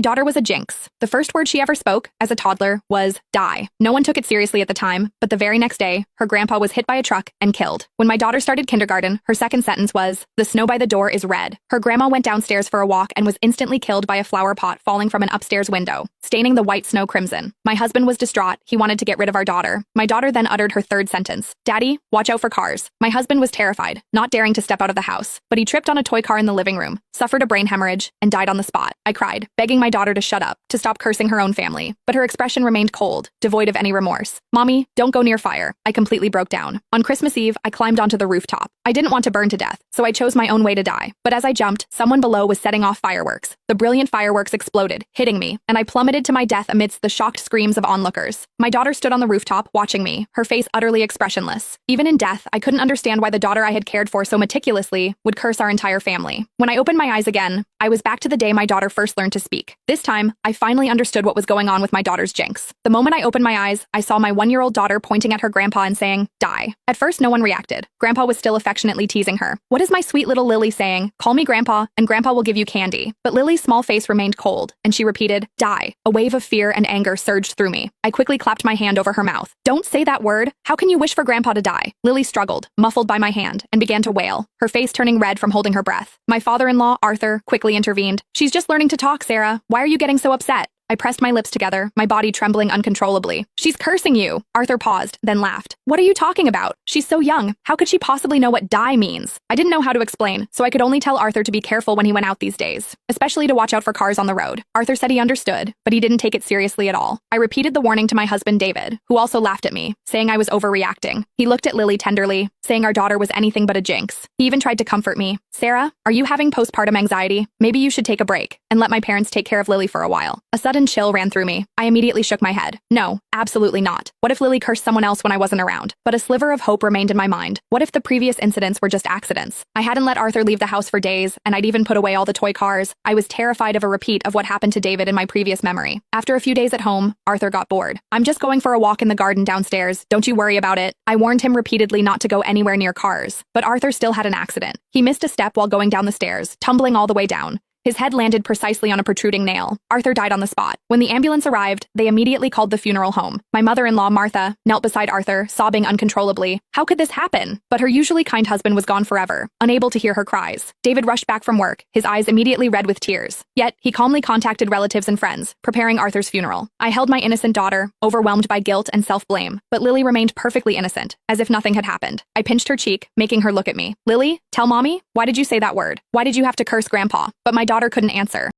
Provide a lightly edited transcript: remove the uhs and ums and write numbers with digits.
My daughter was a jinx. The first word she ever spoke, as a toddler, was die. No one took it seriously at the time, but the very next day, her grandpa was hit by a truck and killed. When my daughter started kindergarten, her second sentence was, "The snow by the door is red." Her grandma went downstairs for a walk and was instantly killed by a flower pot falling from an upstairs window, staining the white snow crimson. My husband was distraught. He wanted to get rid of our daughter. My daughter then uttered her third sentence, "Daddy, watch out for cars." My husband was terrified, not daring to step out of the house, but he tripped on a toy car in the living room, suffered a brain hemorrhage, and died on the spot. I cried, begging my daughter to shut up, to stop cursing her own family, but her expression remained cold, devoid of any remorse. "Mommy, don't go near fire." I completely broke down. On Christmas Eve, I climbed onto the rooftop. I didn't want to burn to death, so I chose my own way to die. But as I jumped, someone below was setting off fireworks. The brilliant fireworks exploded, hitting me, and I plummeted to my death amidst the shocked screams of onlookers. My daughter stood on the rooftop, watching me, her face utterly expressionless. Even in death, I couldn't understand why the daughter I had cared for so meticulously would curse our entire family. When I opened my eyes again, I was back to the day my daughter first learned to speak. This time, I finally understood what was going on with my daughter's jinx. The moment I opened my eyes, I saw my 1-year-old daughter pointing at her grandpa and saying, "Die." At first, no one reacted. Grandpa was still affectionately teasing her. "What is my sweet little Lily saying? Call me Grandpa, and Grandpa will give you candy." But Lily's small face remained cold, and she repeated, "Die." A wave of fear and anger surged through me. I quickly clapped my hand over her mouth. "Don't say that word. How can you wish for Grandpa to die?" Lily struggled, muffled by my hand, and began to wail, her face turning red from holding her breath. My father-in-law, Arthur, quickly intervened. "She's just learning to talk, Sarah. Why are you getting so upset?" I pressed my lips together, my body trembling uncontrollably. "She's cursing you." Arthur paused, then laughed. "What are you talking about? She's so young. How could she possibly know what die means?" I didn't know how to explain, so I could only tell Arthur to be careful when he went out these days, especially to watch out for cars on the road. Arthur said he understood, but he didn't take it seriously at all. I repeated the warning to my husband, David, who also laughed at me, saying I was overreacting. He looked at Lily tenderly, saying our daughter was anything but a jinx. He even tried to comfort me. "Sarah, are you having postpartum anxiety? Maybe you should take a break and let my parents take care of Lily for a while." A sudden chill ran through me. I immediately shook my head. No, absolutely not. What if Lily cursed someone else when I wasn't around? But a sliver of hope remained in my mind. What if the previous incidents were just accidents? I hadn't let Arthur leave the house for days, and I'd even put away all the toy cars. I was terrified of a repeat of what happened to David in my previous memory. After a few days at home, Arthur got bored. "I'm just going for a walk in the garden downstairs. Don't you worry about it." I warned him repeatedly not to go anywhere near cars, but Arthur still had an accident. He missed a step while going down the stairs, tumbling all the way down. His head landed precisely on a protruding nail. Arthur died on the spot. When the ambulance arrived, they immediately called the funeral home. My mother-in-law, Martha, knelt beside Arthur, sobbing uncontrollably. How could this happen? But her usually kind husband was gone forever, unable to hear her cries. David rushed back from work, his eyes immediately red with tears. Yet, he calmly contacted relatives and friends, preparing Arthur's funeral. I held my innocent daughter, overwhelmed by guilt and self-blame, but Lily remained perfectly innocent, as if nothing had happened. I pinched her cheek, making her look at me. "Lily, tell Mommy, why did you say that word? Why did you have to curse Grandpa?" But my daughter couldn't answer.